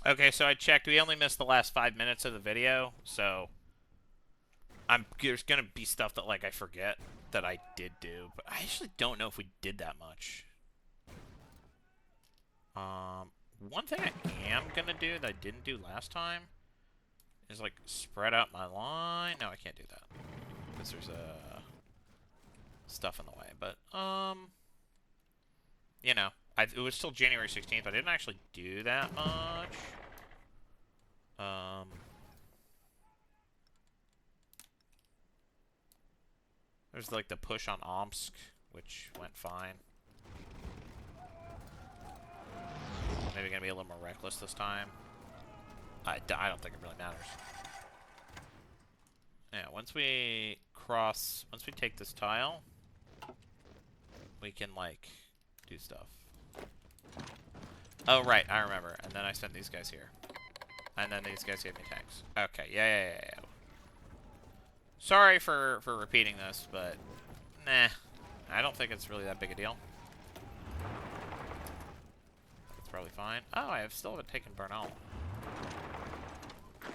Okay, so I checked. We only missed the last 5 minutes of the video, so there's gonna be stuff that like I forget that I did do, but I actually don't know if we did that much. One thing I am gonna do that I didn't do last time is like spread out my line. No, I can't do that because there's stuff in the way. But you know, it was still January 16th. I didn't actually do that much. There's like the push on Omsk, which went fine. Maybe gonna be a little more reckless this time. I don't think it really matters. Yeah, once we take this tile, we can like do stuff. Oh right, I remember. And then I sent these guys here, and then these guys gave me tanks. Okay, yeah. Sorry for repeating this, but nah, I don't think it's really that big a deal. It's probably fine. Oh, I still haven't taken Bernal.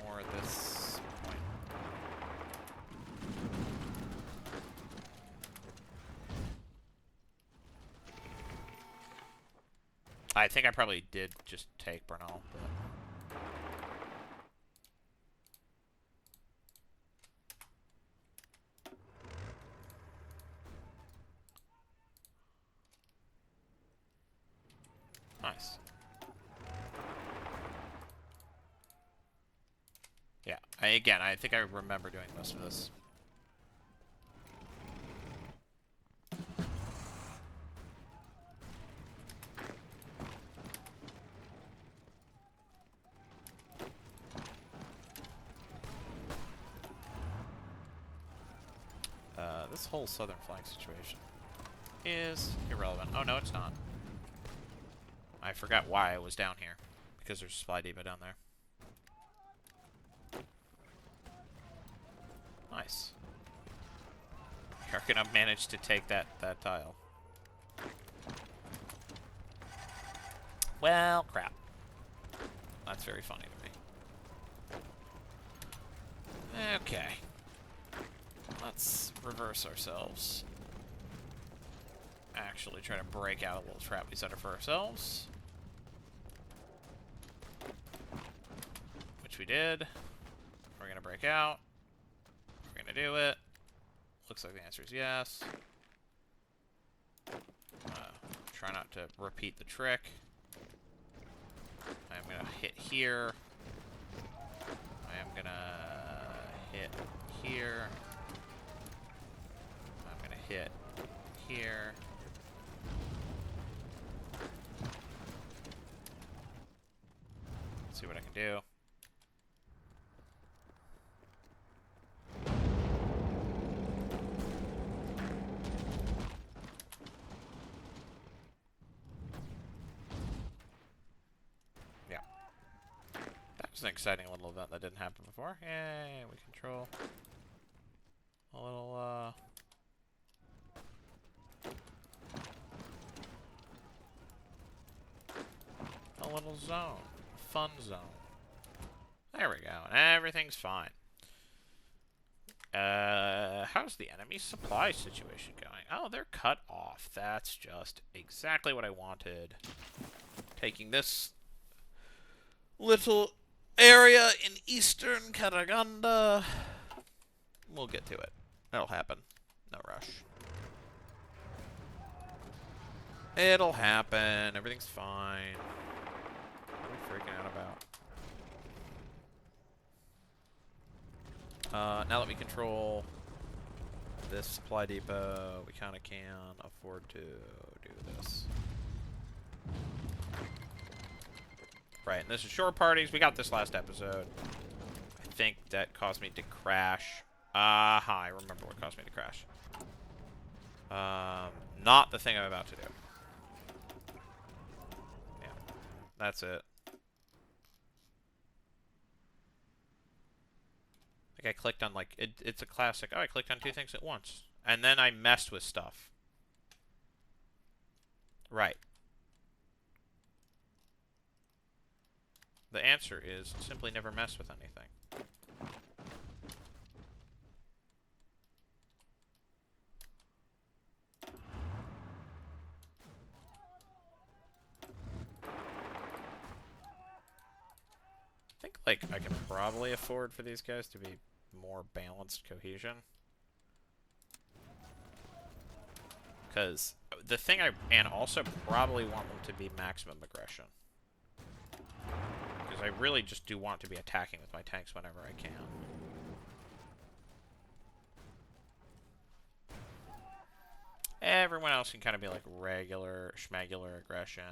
Or this point. I think I probably did just take Bernal, but... Nice. Yeah, again, I think I remember doing most of this. This whole southern flank situation is irrelevant. Oh, no, it's not. I forgot why I was down here. Because there's a supply depot down there. Nice. You're gonna manage to take that tile. Well, crap. That's very funny to me. Okay. Let's reverse ourselves. Actually try to break out a little trap we set up for ourselves. Which we did. We're gonna break out. We're gonna do it. Looks like the answer is yes. Try not to repeat the trick. I'm gonna hit here. I am gonna hit here. I'm gonna hit here. Let's see what I can do. Yeah. That was an exciting little event that didn't happen before. Yay, we control a little, zone. Fun zone. There we go. Everything's fine. How's the enemy supply situation going? Oh, they're cut off. That's just exactly what I wanted. Taking this little area in eastern Karaganda. We'll get to it. That'll happen. No rush. It'll happen. Everything's fine. What are we freaking out about? Now that we control this supply depot, we kind of can afford to do this. Right, and this is shore parties. We got this last episode. I think that caused me to crash. I remember what caused me to crash. Not the thing I'm about to do. Yeah, that's it. Like I clicked on like it's a classic. Oh, I clicked on two things at once, and then I messed with stuff. Right. The answer is simply never mess with anything. I think, like, I can probably afford for these guys to be more balanced cohesion. Because the thing and also probably want them to be maximum aggression. Because I really just do want to be attacking with my tanks whenever I can. Everyone else can kind of be like regular, schmegular aggression.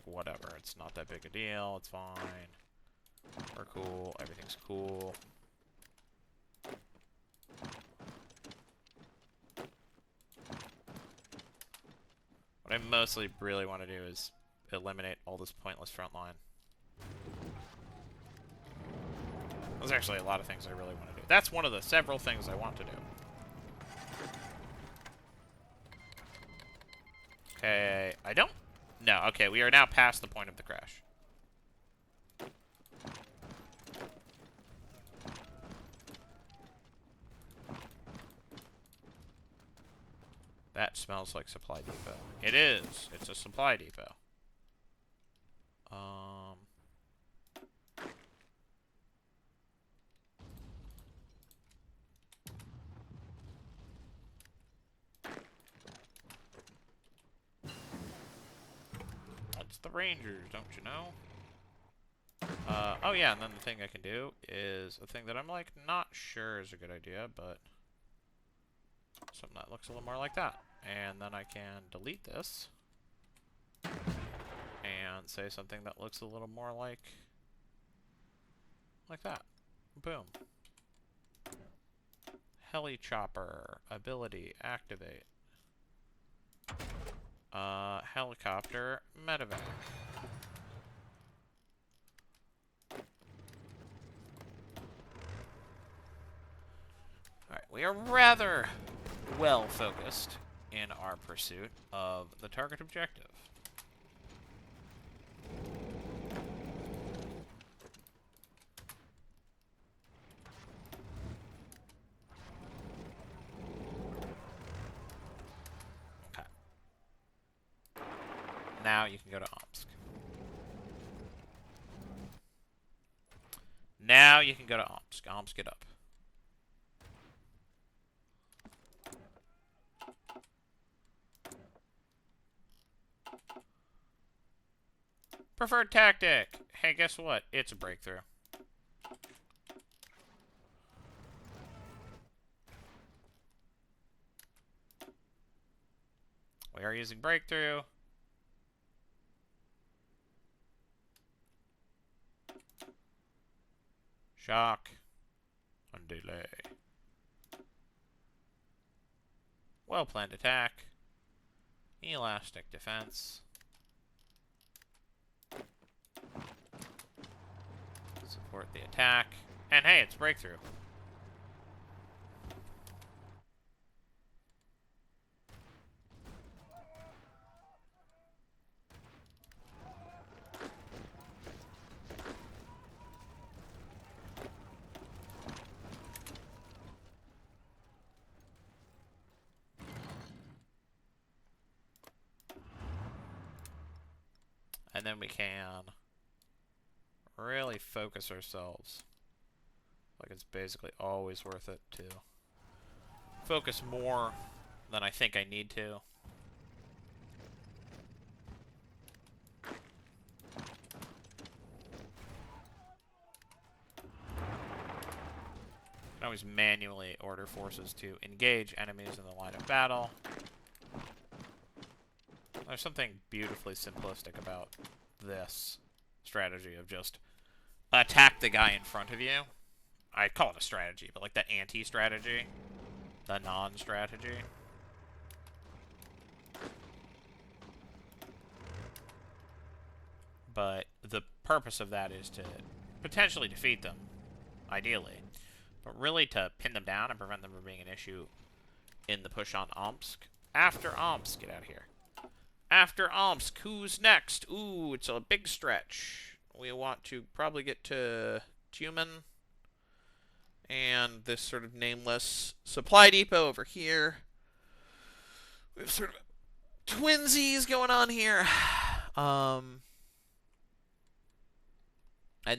Whatever, it's not that big a deal, it's fine. We're cool, everything's cool. What I mostly really want to do is eliminate all this pointless front line. There's actually a lot of things I really want to do. That's one of the several things I want to do. Okay, I don't... No, okay, we are now past the point of the crash. That smells like supply depot. It is. It's a supply depot. That's the Rangers, don't you know? Oh yeah, and then the thing I can do is a thing that I'm like not sure is a good idea, but something that looks a little more like that. And then I can delete this and say something that looks a little more like that. Boom. Heli chopper ability activate. Helicopter medevac. Alright, we are rather well focused in our pursuit of the target objective. Okay. Now you can go to Omsk. Now you can go to Omsk. Omsk it up. Preferred tactic. Hey, guess what? It's a breakthrough. We are using breakthrough. Shock. And delay. Well-planned attack. Elastic defense. Support the attack. And hey, it's breakthrough. And then we can really focus ourselves. Like it's basically always worth it to focus more than I think I need to. You can always manually order forces to engage enemies in the line of battle. There's something beautifully simplistic about this strategy of just attack the guy in front of you. I call it a strategy, but like the anti-strategy. The non-strategy. But the purpose of that is to potentially defeat them, ideally. But really to pin them down and prevent them from being an issue in the push on Omsk. After Omsk, get out of here. After Omsk, who's next? Ooh, it's a big stretch. we want to probably get to Tumen and this sort of nameless supply depot over here. We have sort of twinsies going on here. And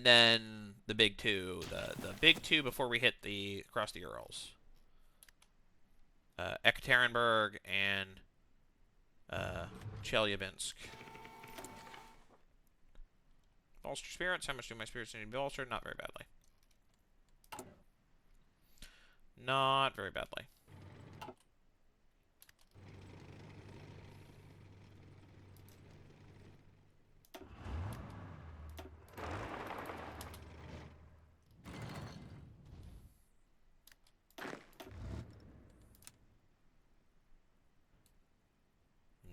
then the big two. The big two before we hit across the Urals. Ekaterinburg and Chelyabinsk. Bolster spirits. How much do my spirits need to be bolstered? Not very badly. Not very badly.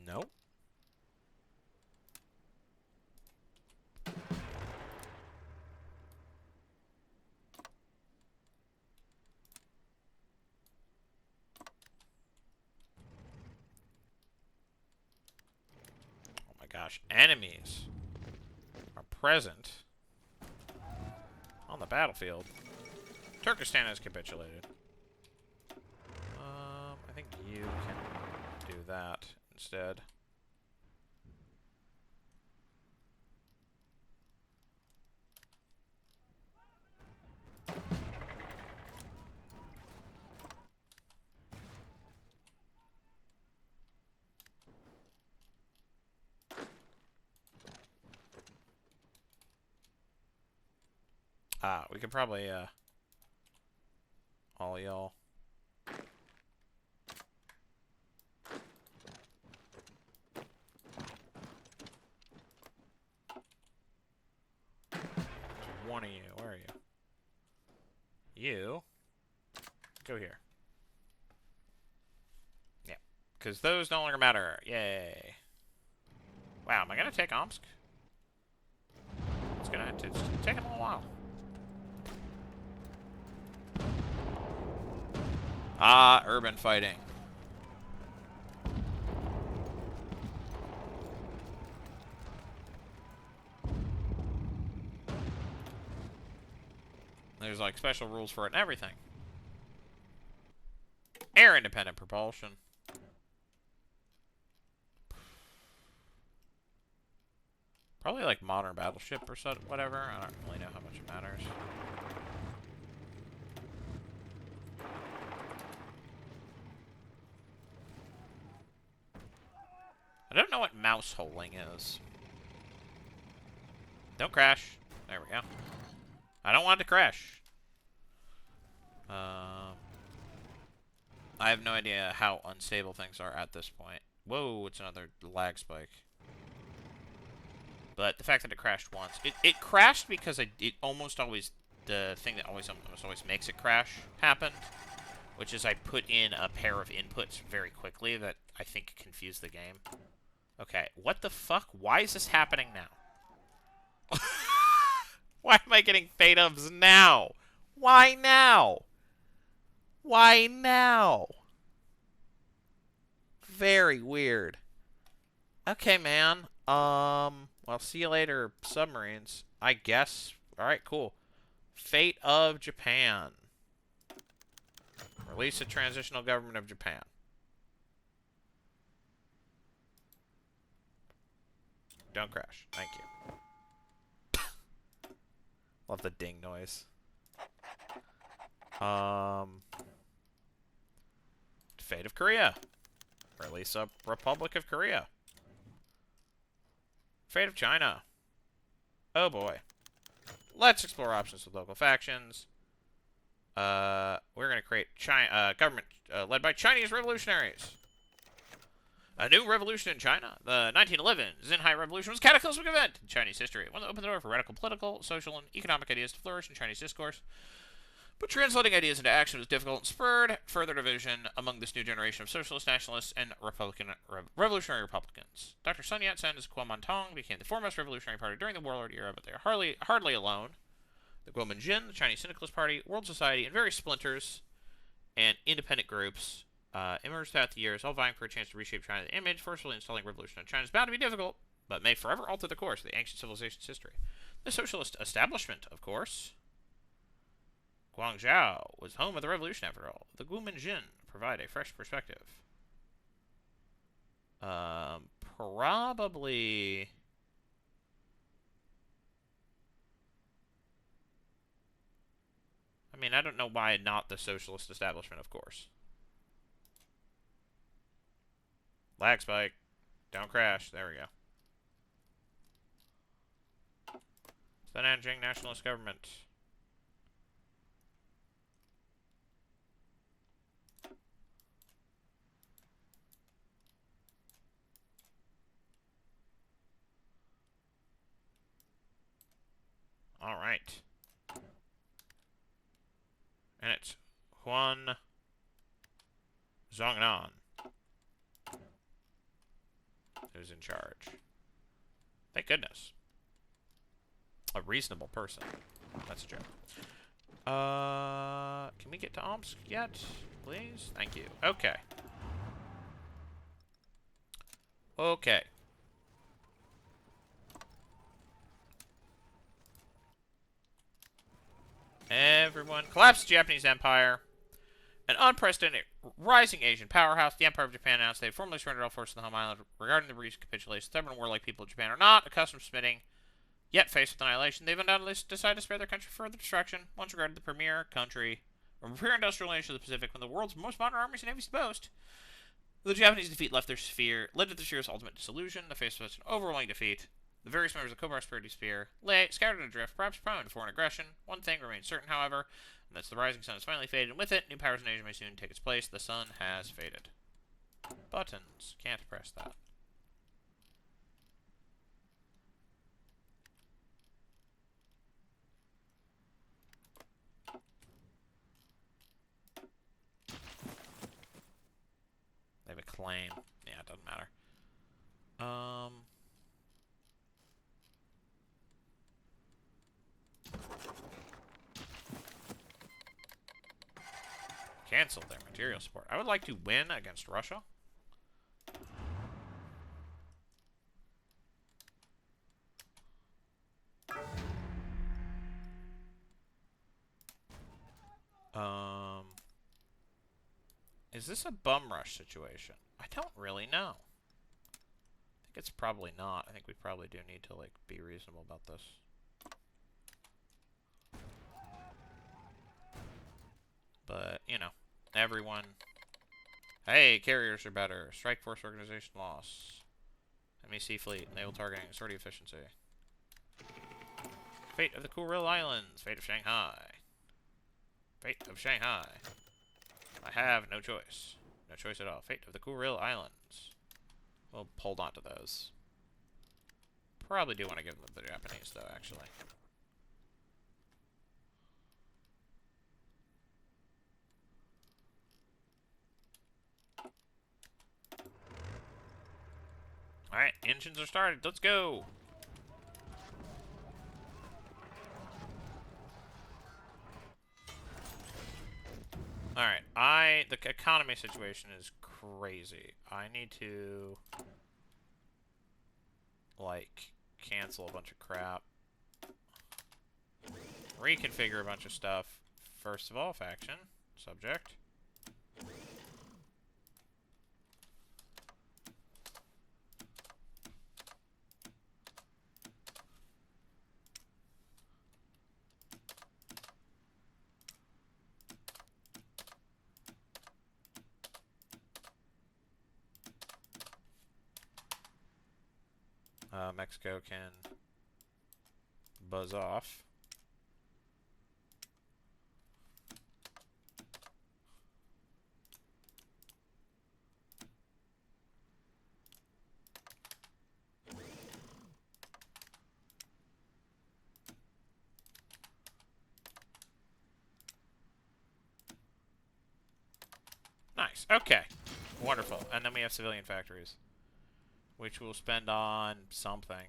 Nope. Oh my gosh, enemies are present on the battlefield. Turkestan has capitulated. I think you can do that instead. We could probably, all y'all. One of you, where are you? You, go here. Yeah, because those no longer matter. Yay. Wow, am I going to take Omsk? It's going to take a little while. Ah, urban fighting. There's like special rules for it and everything. Air independent propulsion. Probably like modern battleship or so, whatever. I don't really know how much it matters. I don't know what mouse holing is. Don't crash. There we go. I don't want it to crash. I have no idea how unstable things are at this point. Whoa, it's another lag spike. But the fact that it crashed once. It crashed because it almost always... The thing that almost makes it crash happened. Which is I put in a pair of inputs very quickly that I think confused the game. Okay, what the fuck? Why is this happening now? Why am I getting fate ofs now? Why now? Why now? Very weird. Okay, man. Well, see you later, submarines. I guess. Alright, cool. Fate of Japan. Release the transitional government of Japan. Don't crash. Thank you. Love the ding noise. Fate of Korea. Release a Republic of Korea. Fate of China. Oh boy. Let's explore options with local factions. We're gonna create government led by Chinese revolutionaries. A new revolution in China. The 1911 Xinhai Revolution was a cataclysmic event in Chinese history. One that opened the door for radical political, social, and economic ideas to flourish in Chinese discourse. But translating ideas into action was difficult and spurred further division among this new generation of socialist nationalists and revolutionary Republicans. Dr. Sun Yat-sen's Kuomintang became the foremost revolutionary party during the warlord era, but they are hardly alone. The Kuomintang, the Chinese Syndicalist Party, World Society, and various splinters and independent groups emerged throughout the years, all vying for a chance to reshape China's image. Forcefully installing revolution in China is bound to be difficult, but may forever alter the course of the ancient civilization's history. The socialist establishment, of course. Guangzhou was home of the revolution, after all. The Guominjin provide a fresh perspective. Probably... I mean, I don't know why not the socialist establishment, of course. Lag spike. Don't crash. There we go. It's the Nanjing Nationalist Government. Alright. And it's Huan Zhongnan who's in charge. Thank goodness. A reasonable person. That's a joke. Can we get to Omsk yet? Please? Thank you. Okay. Okay. Everyone. Collapse the Japanese Empire. An unprecedented rising Asian powerhouse. The Empire of Japan announced they had formally surrendered all forces on the home island. Regarding the recent capitulation, stubborn warlike people of Japan are not accustomed to submitting. Yet, faced with annihilation, they've undoubtedly decided to spare their country further destruction. Once regarded the premier industrial nation of the Pacific, one of the world's most modern armies and navies to boast. The Japanese defeat led to the sphere's ultimate dissolution. The face of such an overwhelming defeat, the various members of the Cobra Prosperity Sphere lay scattered adrift, perhaps prone to foreign aggression. One thing remains certain, however, and that's the rising sun has finally faded, and with it, new powers in Asia may soon take its place. The sun has faded. Buttons. Can't press that. They have a claim. Yeah, it doesn't matter. Cancel their material support. I would like to win against Russia. Is this a bum rush situation? I don't really know. I think it's probably not. I think we probably do need to, like, be reasonable about this. But, you know, everyone... Hey, carriers are better. Strike Force Organization loss. MEC Fleet. Naval targeting. Sortie efficiency. Fate of the Kuril Islands. Fate of Shanghai. Fate of Shanghai. I have no choice. No choice at all. Fate of the Kuril Islands. We'll hold on to those. Probably do want to give them to the Japanese, though, actually. Alright, engines are started. Let's go! Alright, the economy situation is crazy. I need to, like, cancel a bunch of crap. Reconfigure a bunch of stuff. First of all, faction. Subject. Mexico can buzz off. Nice. Okay. Wonderful. And then we have civilian factories, which we'll spend on something.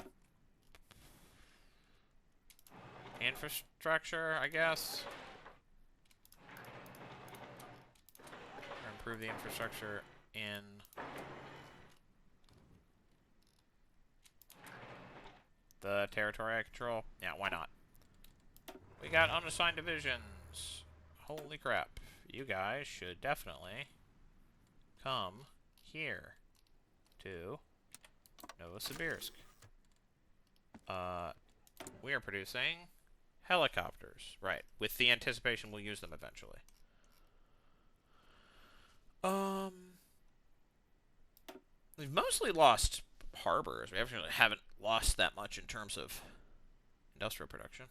Infrastructure, I guess. Or improve the infrastructure in the territory I control? Yeah, why not? We got unassigned divisions. Holy crap. You guys should definitely come here to Novosibirsk. We are producing helicopters. Right. With the anticipation we'll use them eventually. We've mostly lost harbors. We actually haven't lost that much in terms of industrial production.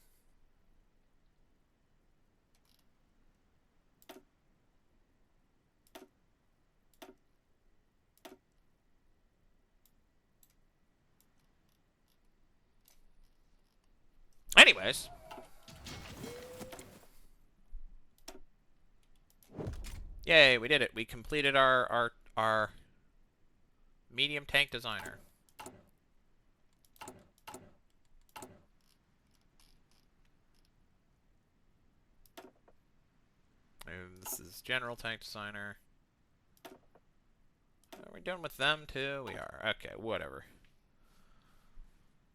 Anyways. Yay, we did it. We completed our medium tank designer. And this is general tank designer. Are we done with them too? We are. Okay, whatever.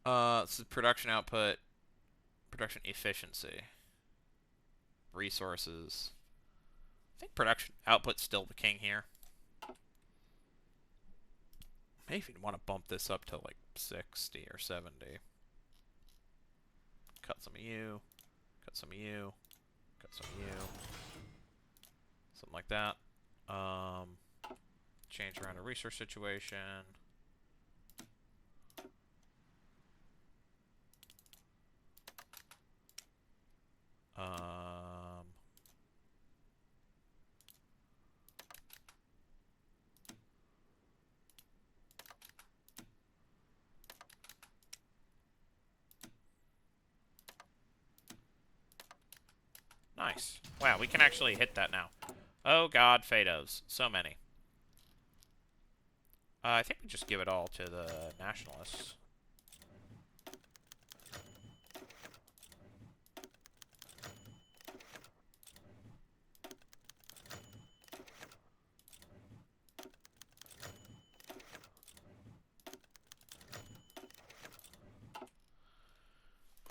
This is production output, production efficiency, resources. I think production output's still the king here. Maybe even want to bump this up to like 60 or 70. Cut some of you. Cut some of you. Cut some of you. Something like that. Change around a resource situation. Nice. Wow, we can actually hit that now. Oh god, Fados. So many. I think we just give it all to the nationalists.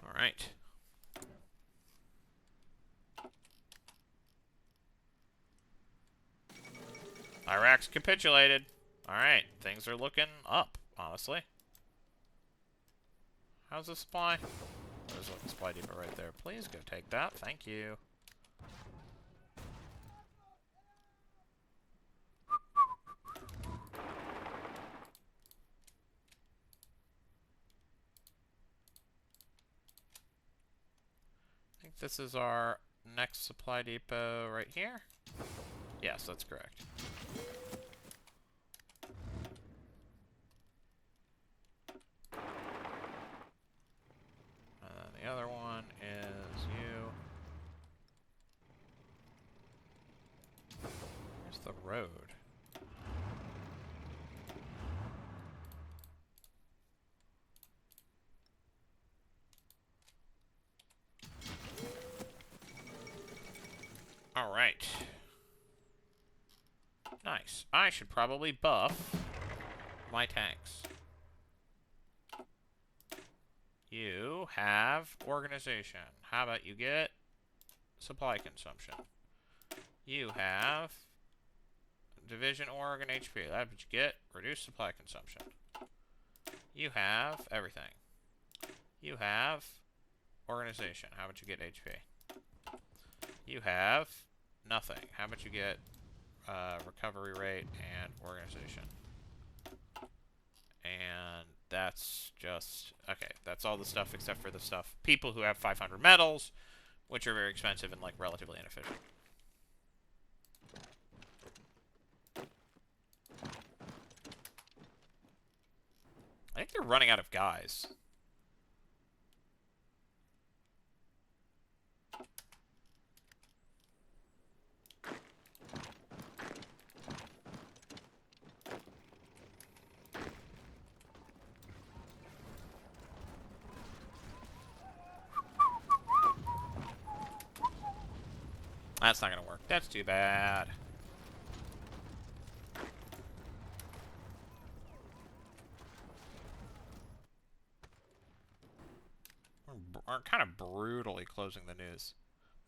Alright. Iraq's capitulated. Alright, things are looking up, honestly. How's the supply? There's a supply depot right there. Please go take that. Thank you. I think this is our next supply depot right here. Yes, that's correct. The other one is you. Where's the road? Alright. Nice. I should probably buff my tanks. You have organization. How about you get supply consumption? You have division org and HP. That's what you get. Reduce supply consumption. You have everything. You have organization. How about you get HP? You have nothing. How about you get recovery rate and organization? And that's just... Okay, that's all the stuff except for the stuff. People who have 500 metals, which are very expensive and, like, relatively inefficient. I think they're running out of guys. That's not gonna work. That's too bad. closing the news.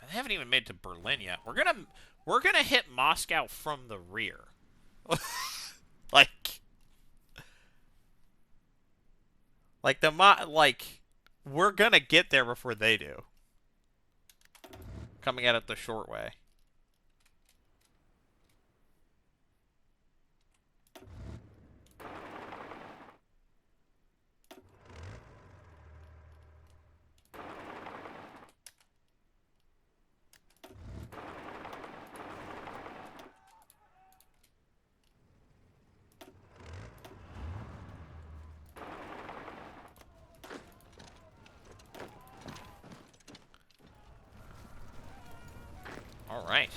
They haven't even made it to Berlin yet. We're gonna hit Moscow from the rear. like we're gonna get there before they do. Coming at it the short way. All right.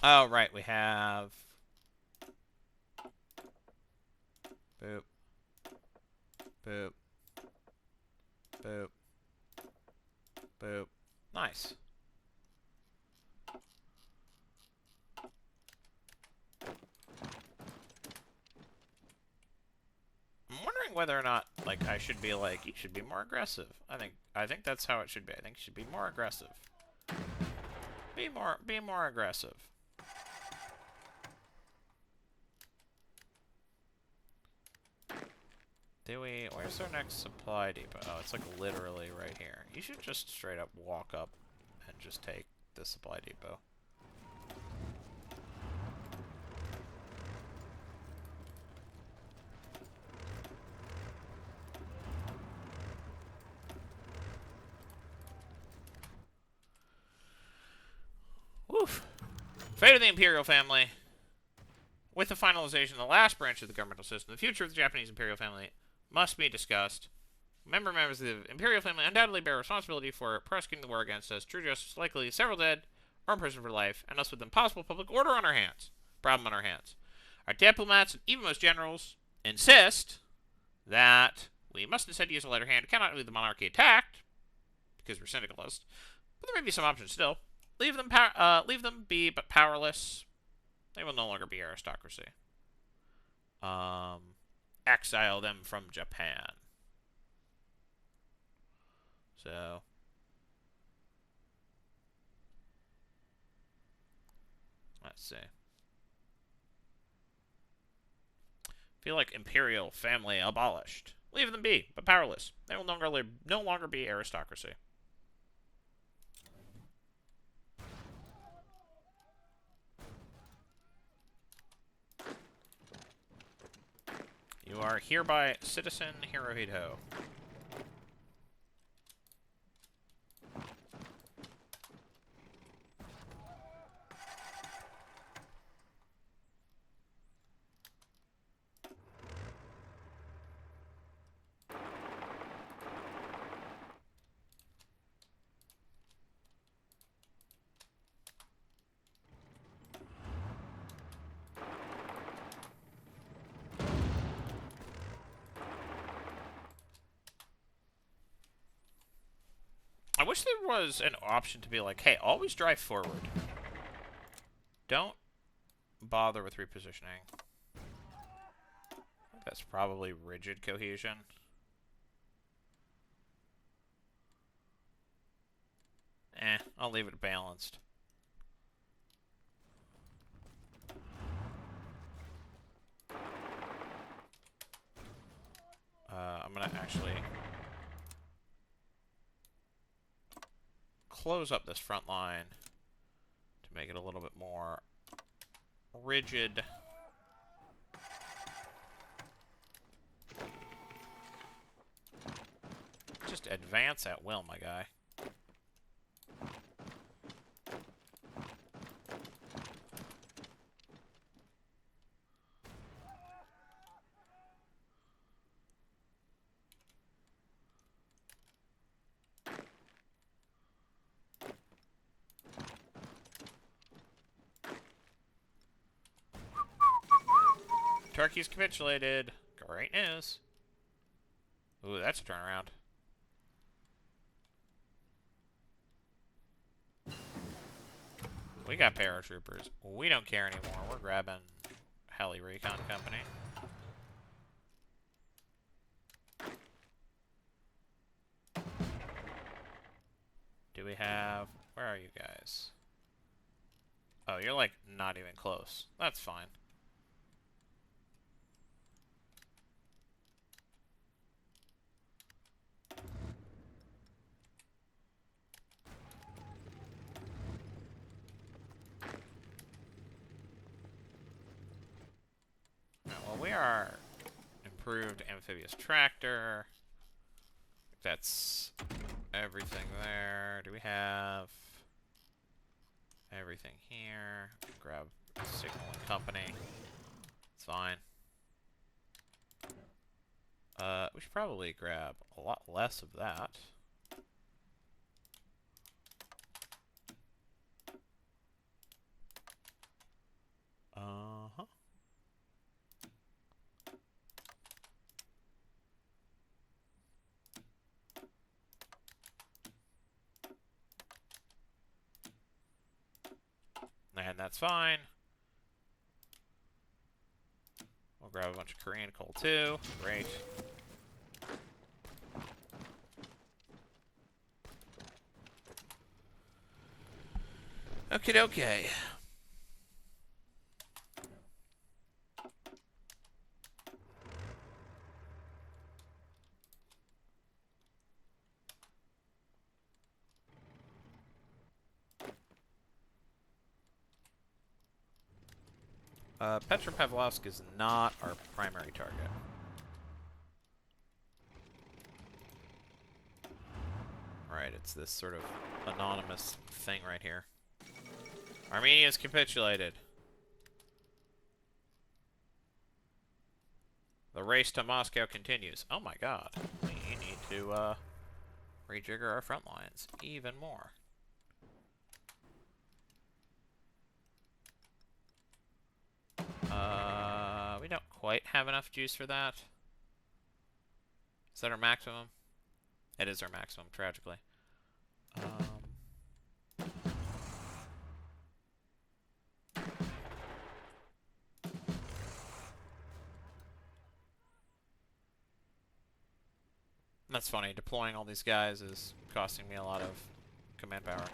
Oh, right, we have... Boop. Boop. Boop. Boop. Nice. I'm wondering whether or not, like, I should be like, you should be more aggressive. I think that's how it should be. I think you should be more aggressive. Be more aggressive. Where's our next supply depot? Oh, it's like literally right here. You should just straight up walk up and just take the supply depot. Woof. Fate of the Imperial family. With the finalization of the last branch of the governmental system, the future of the Japanese Imperial family must be discussed. Members of the Imperial family undoubtedly bear responsibility for prosecuting the war against us. True justice, likely several dead or imprisoned for life, and us with impossible public order on our hands. Problem on our hands. Our diplomats and even most generals insist that we must instead use a lighter hand. We cannot leave the monarchy intact because we're syndicalists, but there may be some options still. Leave them be, but powerless. They will no longer be aristocracy. Exile them from Japan. So, let's see. Feel like imperial family abolished. Leave them be, but powerless. They will no longer be aristocracy. You are hereby Citizen Hirohito. I wish there was an option to be like, hey, always drive forward. Don't bother with repositioning. I think that's probably rigid cohesion. I'll leave it balanced. I'm gonna actually close up this front line to make it a little bit more rigid. Just advance at will, my guy. Turkey's capitulated. Great news. Ooh, that's a turnaround. We got paratroopers. We don't care anymore. We're grabbing Heli Recon Company. Do we have... Where are you guys? Oh, you're like not even close. That's fine. Well, we are improved amphibious tractor. That's everything there. Do we have everything here? Grab signal and company. It's fine. We should probably grab a lot less of that. Uh-huh. And that's fine. We'll grab a bunch of Korean coal too. Great. Okie dokie. Petropavlovsk is not our primary target. Right, it's this sort of anonymous thing right here. Armenia's capitulated. The race to Moscow continues. Oh my god. We need to rejigger our front lines even more. We don't quite have enough juice for that. Is that our maximum? It is our maximum, tragically. That's funny. Deploying all these guys is costing me a lot of command power.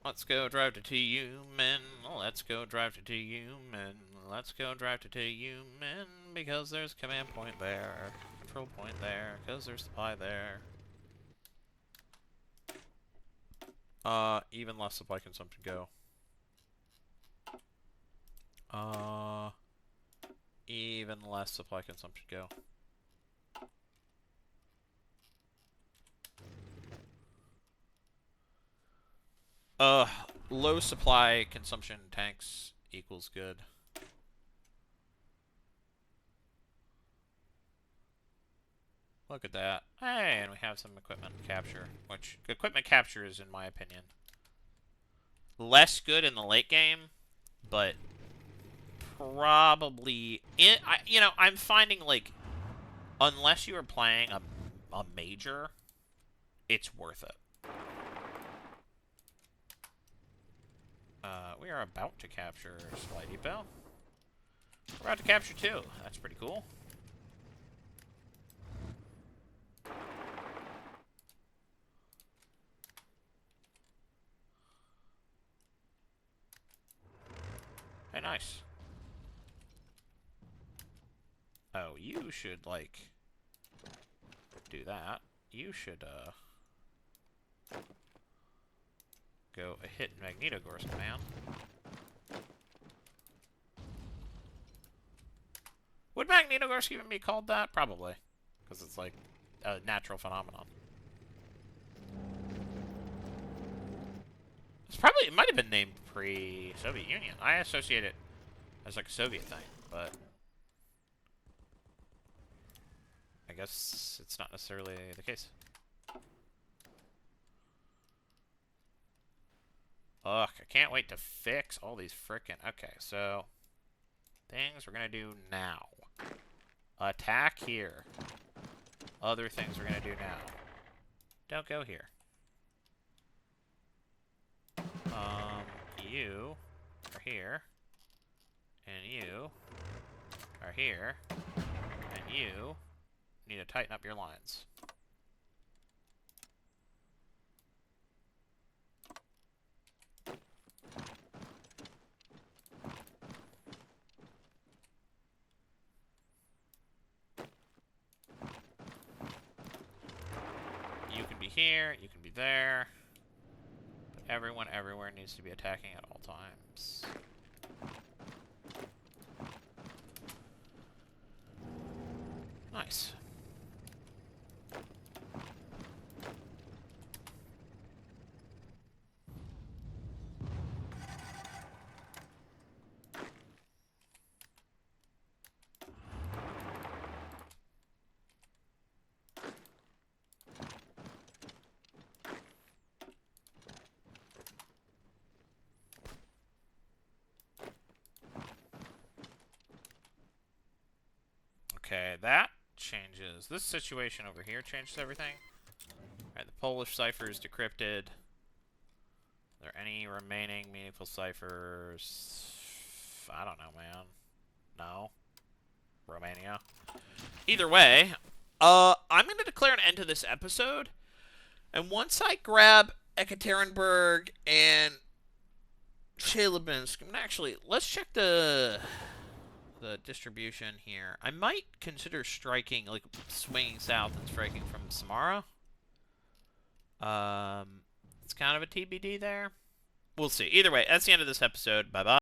Let's go drive to TU, men. Let's go drive to TU, men. Let's go drive to TU, men. Because there's a command point there. Control point there. Because there's supply there. Even less supply consumption go. Even less supply consumption go. Low supply consumption tanks equals good. Look at that. Hey, and we have some equipment capture, which equipment capture is, in my opinion, less good in the late game, but probably I'm finding, like, unless you are playing a major, it's worth it. We are about to capture Supply Depot. We're about to capture 2. That's pretty cool. Hey, nice. Oh, you should, like, do that. You should, go hit Magnitogorsk, man. Would Magnitogorsk even be called that? Probably. Because it's like a natural phenomenon. It's probably, it might have been named pre-Soviet Union. I associate it as like a Soviet thing, but I guess it's not necessarily the case. Ugh, I can't wait to fix all these frickin'... Okay, so... Things we're going to do now. Attack here. Other things we're going to do now. Don't go here. You are here. And you are here. And you need to tighten up your lines. You can be here, you can be there. But everyone everywhere needs to be attacking at all times. Nice. Okay, that changes. This situation over here changes everything. Alright, the Polish cipher is decrypted. Are there any remaining meaningful ciphers? I don't know, man. No. Romania. Either way, I'm going to declare an end to this episode. And once I grab Ekaterinburg and Chelyabinsk, I'm going to actually, let's check the distribution here. I might consider striking, like, swinging south and striking from Samara. It's kind of a TBD there. We'll see. Either way, that's the end of this episode. Bye-bye.